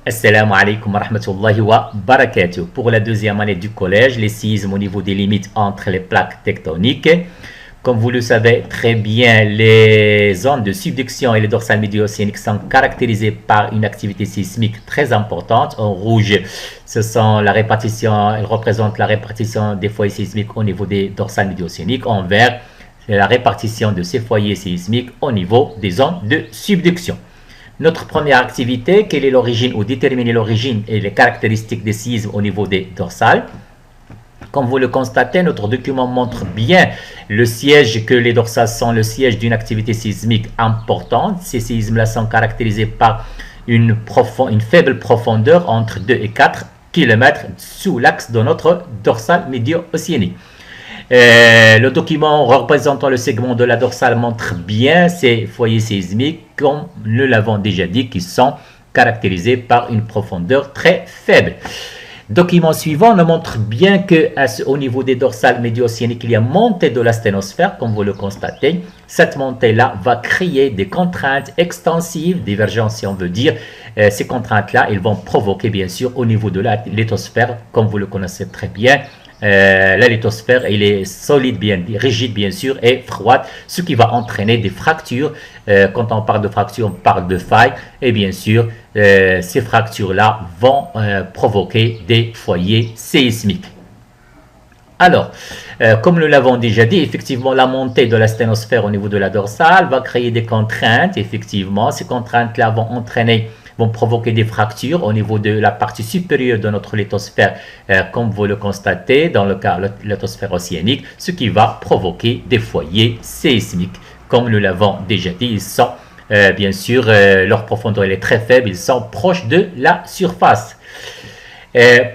Assalamu alaikum wa rahmatullahi wa barakatuh. Pour la deuxième année du collège, les séismes au niveau des limites entre les plaques tectoniques. Comme vous le savez très bien, les zones de subduction et les dorsales médio-océaniques sont caractérisées par une activité sismique très importante. En rouge, ce sont la répartition, elles représentent la répartition des foyers sismiques au niveau des dorsales médio-océaniques. En vert, c'est la répartition de ces foyers sismiques au niveau des zones de subduction. Notre première activité, quelle est l'origine ou déterminer l'origine et les caractéristiques des séismes au niveau des dorsales. Comme vous le constatez, notre document montre bien le siège que les dorsales sont le siège d'une activité sismique importante. Ces séismes-là sont caractérisés par une faible profondeur entre 2 et 4 km sous l'axe de notre dorsale médio-océanique. Le document représentant le segment de la dorsale montre bien ces foyers sismiques, comme nous l'avons déjà dit, qui sont caractérisés par une profondeur très faible. Document suivant nous montre bien qu'au niveau des dorsales médio-océaniques, il y a montée de la sténosphère, comme vous le constatez. Cette montée-là va créer des contraintes extensives, divergentes si on veut dire. Ces contraintes-là, elles vont provoquer bien sûr au niveau de la lithosphère, comme vous le connaissez très bien. La lithosphère, elle est solide, bien rigide bien sûr, et froide, ce qui va entraîner des fractures. Quand on parle de fractures, on parle de failles, et bien sûr, ces fractures-là vont provoquer des foyers séismiques. Alors, comme nous l'avons déjà dit, effectivement, la montée de la sténosphère au niveau de la dorsale va créer des contraintes. Effectivement, ces contraintes-là vont provoquer des fractures au niveau de la partie supérieure de notre lithosphère, comme vous le constatez dans le cas de la lithosphère océanique, ce qui va provoquer des foyers séismiques. Comme nous l'avons déjà dit, ils sont, bien sûr, leur profondeur est très faible, ils sont proches de la surface.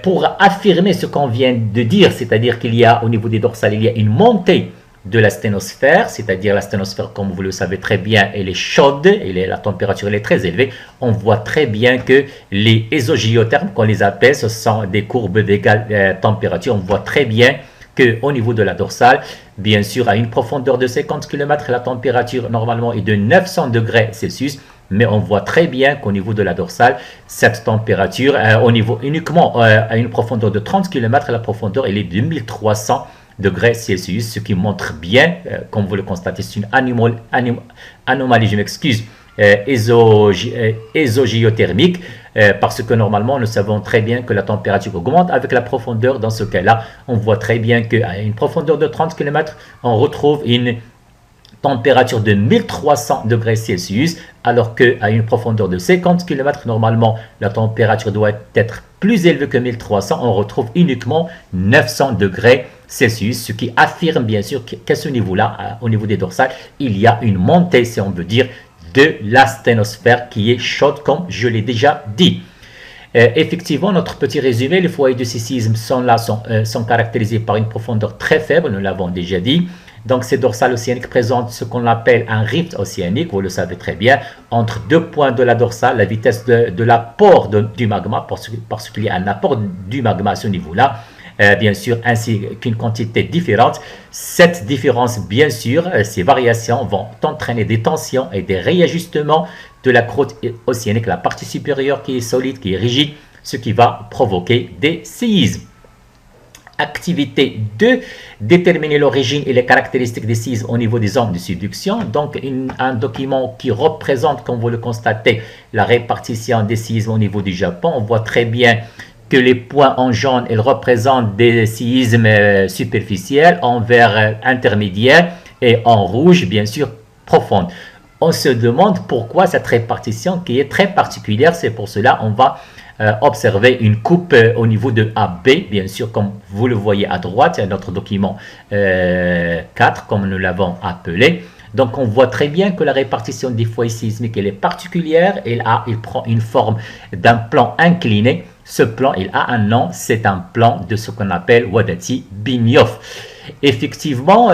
Pour affirmer ce qu'on vient de dire, c'est-à-dire qu'il y a au niveau des dorsales, il y a une montée de la sténosphère, c'est-à-dire la sténosphère, comme vous le savez très bien, elle est chaude, la température elle est très élevée. On voit très bien que les ésogéothermes, qu'on les appelle, ce sont des courbes d'égale température. On voit très bien qu'au niveau de la dorsale, bien sûr, à une profondeur de 50 km, la température normalement est de 900 degrés Celsius. Mais on voit très bien qu'au niveau de la dorsale, cette température, au niveau uniquement à une profondeur de 30 km, la profondeur elle est de 1300 degrés Celsius, ce qui montre bien, comme vous le constatez, c'est une anomalie, je m'excuse, ésogéothermique, parce que normalement, nous savons très bien que la température augmente avec la profondeur. Dans ce cas-là, on voit très bien qu'à une profondeur de 30 km, on retrouve une température de 1300 degrés Celsius, alors qu'à une profondeur de 50 km, normalement, la température doit être plus élevée que 1300. On retrouve uniquement 900 degrés Celsius, ce qui affirme bien sûr qu'à ce niveau-là, au niveau des dorsales, il y a une montée, si on veut dire, de la sténosphère qui est chaude, comme je l'ai déjà dit. Effectivement, notre petit résumé, les foyers de séisme sont caractérisés par une profondeur très faible, nous l'avons déjà dit. Donc, ces dorsales océaniques présentent ce qu'on appelle un rift océanique, vous le savez très bien, entre deux points de la dorsale, la vitesse de l'apport du magma, parce qu'il y a un apport du magma à ce niveau-là, bien sûr, ainsi qu'une quantité différente. Cette différence, bien sûr, ces variations vont entraîner des tensions et des réajustements de la croûte océanique, la partie supérieure qui est solide, qui est rigide, ce qui va provoquer des séismes. Activité 2, déterminer l'origine et les caractéristiques des séismes au niveau des zones de subduction. Donc, un document qui représente, comme vous le constatez, la répartition des séismes au niveau du Japon. On voit très bien que les points en jaune, ils représentent des séismes superficiels, en vert intermédiaire et en rouge, bien sûr, profonde. On se demande pourquoi cette répartition qui est très particulière. C'est pour cela qu'on va observer une coupe au niveau de AB, bien sûr, comme vous le voyez à droite, notre document 4, comme nous l'avons appelé. Donc, on voit très bien que la répartition des foyers sismiques elle est particulière. Il prend une forme d'un plan incliné. Ce plan, il a un nom, c'est un plan de ce qu'on appelle Wadati-Binioff. Effectivement,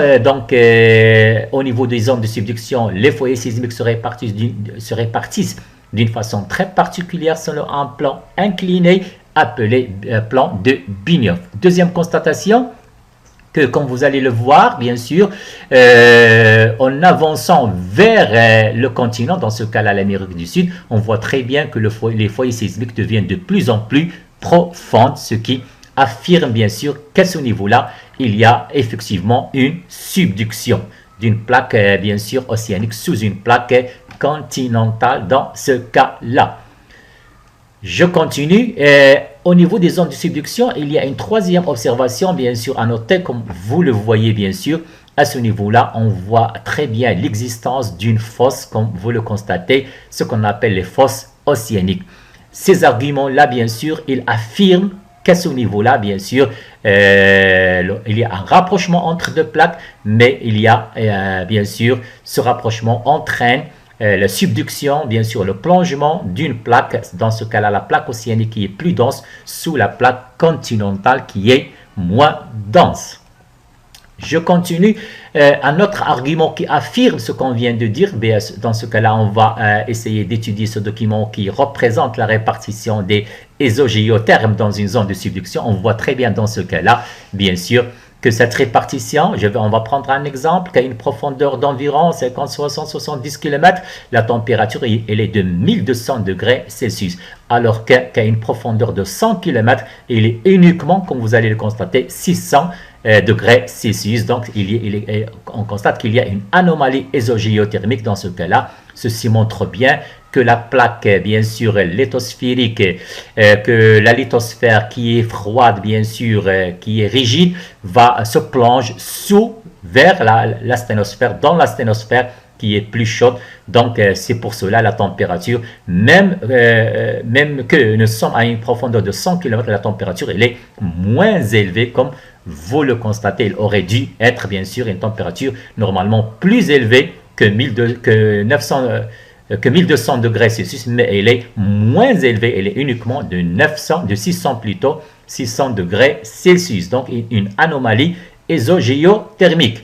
au niveau des zones de subduction, les foyers sismiques se répartissent d'une façon très particulière selon un plan incliné appelé plan de Binioff. Deuxième constatation, que, comme vous allez le voir, bien sûr, en avançant vers le continent, dans ce cas-là l'Amérique du Sud, on voit très bien que les foyers sismiques deviennent de plus en plus profondes, ce qui affirme bien sûr qu'à ce niveau-là, il y a effectivement une subduction d'une plaque, bien sûr, océanique sous une plaque continentale dans ce cas-là. Je continue. Au niveau des zones de subduction, il y a une troisième observation, bien sûr, à noter, comme vous le voyez, bien sûr. À ce niveau-là, on voit très bien l'existence d'une fosse, comme vous le constatez, ce qu'on appelle les fosses océaniques. Ces arguments-là, bien sûr, ils affirment qu'à ce niveau-là, bien sûr, il y a un rapprochement entre deux plaques, mais il y a, bien sûr, ce rapprochement entraîne la subduction, bien sûr, le plongement d'une plaque, dans ce cas-là, la plaque océanique qui est plus dense sous la plaque continentale qui est moins dense. Je continue. Un autre argument qui affirme ce qu'on vient de dire, dans ce cas-là, on va essayer d'étudier ce document qui représente la répartition des ésogéothermes dans une zone de subduction. On voit très bien dans ce cas-là, bien sûr, que cette répartition, on va prendre un exemple, qu'à une profondeur d'environ 50, 60, 70 km, la température elle est de 1200 degrés Celsius, alors qu'à une profondeur de 100 km, il est uniquement, comme vous allez le constater, 600 degrés Celsius. Donc, on constate qu'il y a une anomalie ésogéothermique dans ce cas-là. Ceci montre bien que la plaque, bien sûr, lithosphérique, que la lithosphère qui est froide, bien sûr, qui est rigide, se plonge vers la sténosphère, dans la sténosphère qui est plus chaude. Donc, c'est pour cela la température, même que nous sommes à une profondeur de 100 km, la température elle est moins élevée, comme vous le constatez. Il aurait dû être, bien sûr, une température normalement plus élevée que 1200 degrés Celsius, mais elle est moins élevée, elle est uniquement de 600 plutôt, 600 degrés Celsius. Donc, une anomalie ésogéothermique.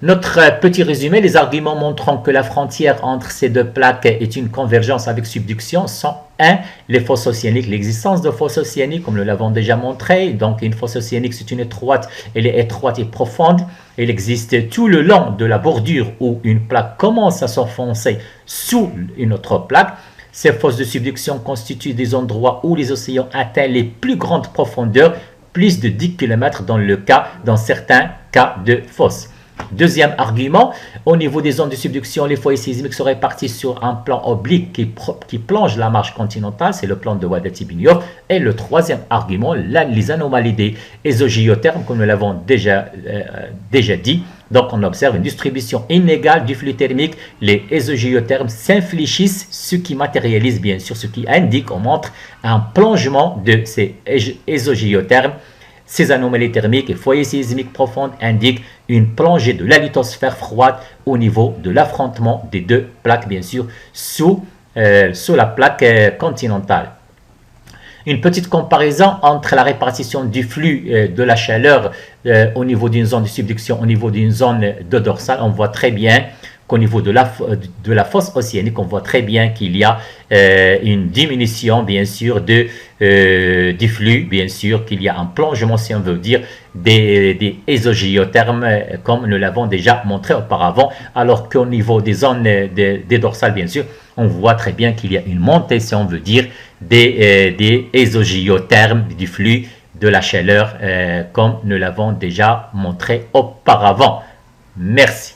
Notre petit résumé, les arguments montrant que la frontière entre ces deux plaques est une convergence avec subduction sont 1. Les fosses océaniques, l'existence de fosses océaniques, comme nous l'avons déjà montré. Donc, une fosse océanique, c'est une étroite, elle est étroite et profonde. Elle existe tout le long de la bordure où une plaque commence à s'enfoncer sous une autre plaque. Ces fosses de subduction constituent des endroits où les océans atteignent les plus grandes profondeurs, plus de 10 km dans certains cas de fosses. Deuxième argument, au niveau des zones de subduction, les foyers sismiques seraient répartis sur un plan oblique qui plonge la marge continentale, c'est le plan de Wadati-Binyov. Et le troisième argument, les anomalies des ésogéothermes, comme nous l'avons déjà dit. Donc, on observe une distribution inégale du flux thermique. Les ésogéothermes s'infléchissent, ce qui matérialise bien sûr, ce qui indique, on montre un plongement de ces ésogéothermes. Ces anomalies thermiques et foyers sismiques profonds indiquent une plongée de la lithosphère froide au niveau de l'affrontement des deux plaques, bien sûr, sous la plaque continentale. Une petite comparaison entre la répartition du flux de la chaleur au niveau d'une zone de subduction, au niveau d'une zone de dorsale. On voit très bien qu'au niveau de la fosse océanique, on voit très bien qu'il y a une diminution, bien sûr, du flux, bien sûr, qu'il y a un plongement, si on veut dire, des ésogéothermes, comme nous l'avons déjà montré auparavant, alors qu'au niveau des zones des dorsales, bien sûr, on voit très bien qu'il y a une montée, si on veut dire, des ésogéothermes, du flux de la chaleur, comme nous l'avons déjà montré auparavant. Merci.